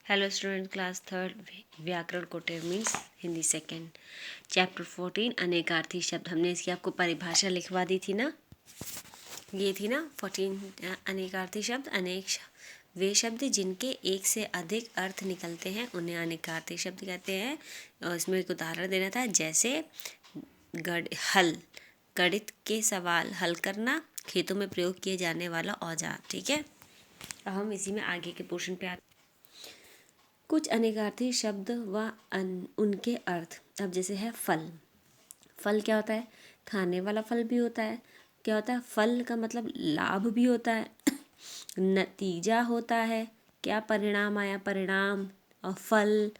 Hello student, class third व्याकरण कोटे means Hindi second, chapter 14 अनेकार्थी शब्द। हमने इसकी आपको परिभाषा लिखवा दी थी ना, ये थी ना 14 अनेकार्थी शब्द। वे शब्द जिनके एक से अधिक अर्थ निकलते हैं उन्हें अनेकार्थी शब्द कहते हैं। और इसमें एक उदाहरण देना था, जैसे गणित के सवाल हल करना, खेतों में प्रयोग किए जाने वाला औजार। ठीक है, अब हम इसी में आगे के पोर्शन पे आते। कुछ अनेकार्थी शब्द व उनके अर्थ। अब जैसे है फल। फल क्या होता है? खाने वाला फल भी होता है। क्या होता है? फल का मतलब लाभ भी होता है नतीजा होता है। क्या परिणाम आया? परिणाम। और फल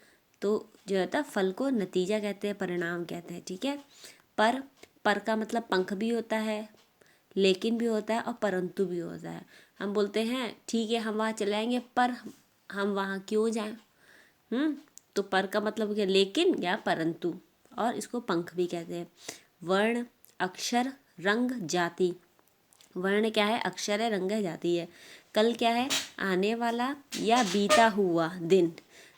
तो जो होता है, फल को नतीजा कहते हैं, परिणाम कहते हैं। ठीक है। पर का मतलब पंख भी होता है, लेकिन भी होता है, और परंतु भी होता है। हम बोलते हैं ठीक है हम वहाँ चले जाएंगे, पर हम वहाँ क्यों जाएं? तो पर का मतलब क्या? लेकिन या परंतु, और इसको पंख भी कहते हैं। वर्ण, अक्षर, रंग, जाति। वर्ण क्या है? अक्षर है, रंग है, जाति है। कल क्या है? आने वाला या बीता हुआ दिन।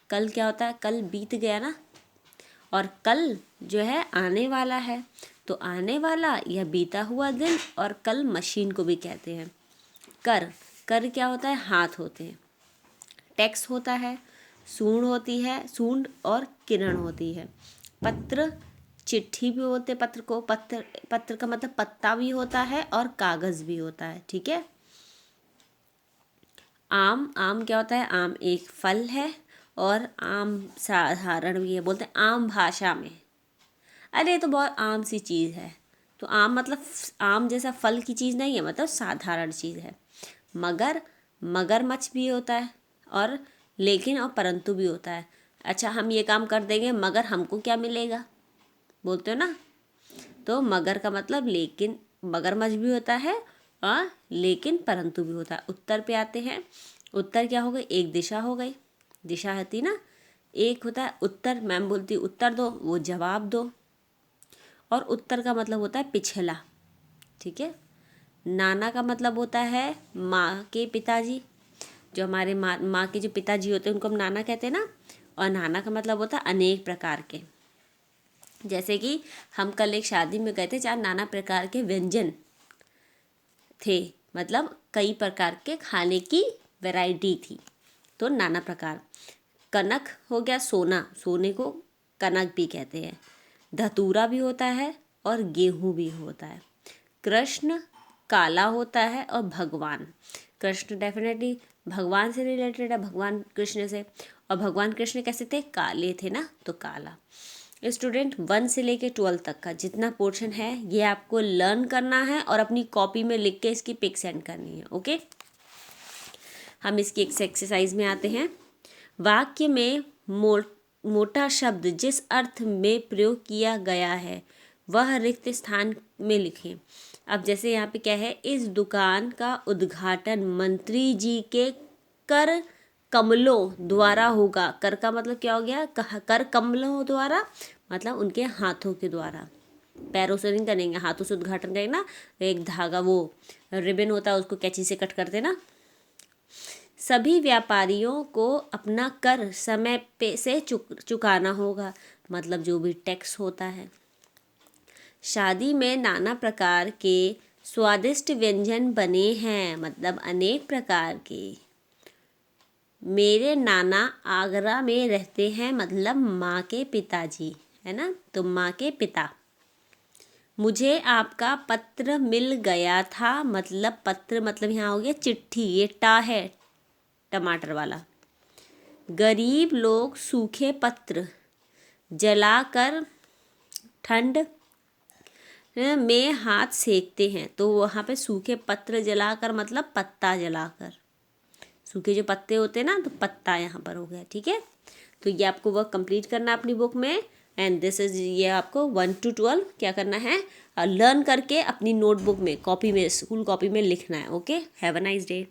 कल क्या होता है? कल बीत गया ना, और कल जो है आने वाला है, तो आने वाला या बीता हुआ दिन। और कल मशीन को भी कहते हैं। कर क्या होता है? हाथ होते हैं। टेक्स होता है, सूंड होती है, सूंड और किरण होती है। पत्र, चिट्ठी भी बोलते हैं पत्र को। पत्र का मतलब पत्ता भी होता है और कागज भी होता है। ठीक है। आम क्या होता है? आम एक फल है, और आम साधारण भी है, बोलते हैं आम भाषा में। अरे ये तो बहुत आम सी चीज़ है। तो आम मतलब आम जैसा फल की चीज़ नहीं है, मतलब साधारण चीज़ है। मगरमच्छ भी होता है, और लेकिन और परंतु भी होता है। अच्छा, हम ये काम कर देंगे मगर हमको क्या मिलेगा, बोलते हो ना। तो मगर का मतलब लेकिन, मगरमच्छ भी होता है और लेकिन परंतु भी होता है। उत्तर पे आते हैं। उत्तर क्या हो गई? एक दिशा हो गई। दिशा होती ना, एक होता है उत्तर। मैम बोलती उत्तर दो, वो जवाब दो। और उत्तर का मतलब होता है पिछला। ठीक है। नाना का मतलब होता है माँ के पिताजी। जो हमारे माँ के जो पिताजी होते हैं उनको हम नाना कहते हैं ना। और नाना का मतलब होता है अनेक प्रकार के। जैसे कि हम कल एक शादी में गए थे, जहाँ नाना प्रकार के व्यंजन थे, मतलब कई प्रकार के खाने की वैरायटी थी, तो नाना प्रकार। कनक हो गया सोना, सोने को कनक भी कहते हैं। धतूरा भी होता है और गेहूँ भी होता है। कृष्ण काला होता है, और भगवान, कृष्ण डेफिनेटली भगवान से रिलेटेड है, भगवान कृष्ण से। और भगवान कृष्ण कैसे थे? काले थे ना, तो काला। स्टूडेंट 1 से लेके 12 तक का जितना पोर्शन है ये आपको लर्न करना है, और अपनी कॉपी में लिख के इसकी पिक सेंड करनी है। ओके, हम इसकी एक एक्सरसाइज में आते हैं। वाक्य में मोटा शब्द जिस अर्थ में प्रयोग किया गया है वह रिक्त स्थान में लिखें। अब जैसे यहाँ पे क्या है? इस दुकान का उद्घाटन मंत्री जी के कर कमलों द्वारा होगा। कर का मतलब क्या हो गया? कर कमलों द्वारा, मतलब उनके हाथों के द्वारा। पैरों से नहीं करेंगे, हाथों से उद्घाटन करेंगे ना। एक धागा, वो रिबन होता है, उसको कैंची से कट करते ना। सभी व्यापारियों को अपना कर समय पे से चुकाना होगा, मतलब जो भी टैक्स होता है। शादी में नाना प्रकार के स्वादिष्ट व्यंजन बने हैं, मतलब अनेक प्रकार के। मेरे नाना आगरा में रहते हैं, मतलब माँ के पिताजी, है ना, तो माँ के पिता। मुझे आपका पत्र मिल गया था, मतलब पत्र मतलब यहाँ हो गया चिट्ठी, ये टा है टमाटर वाला। गरीब लोग सूखे पत्र जलाकर ठंड में हाथ सेकते हैं, तो वहाँ पे सूखे पत्र जलाकर मतलब पत्ता जलाकर। सूखे जो पत्ते होते हैं ना, तो पत्ता यहाँ पर हो गया। ठीक है, तो ये आपको वर्क कंप्लीट करना है अपनी बुक में। एंड दिस इज, ये आपको 1 to 12 क्या करना है? लर्न करके अपनी नोटबुक में, कॉपी में, स्कूल कॉपी में लिखना है। Okay, have a nice day.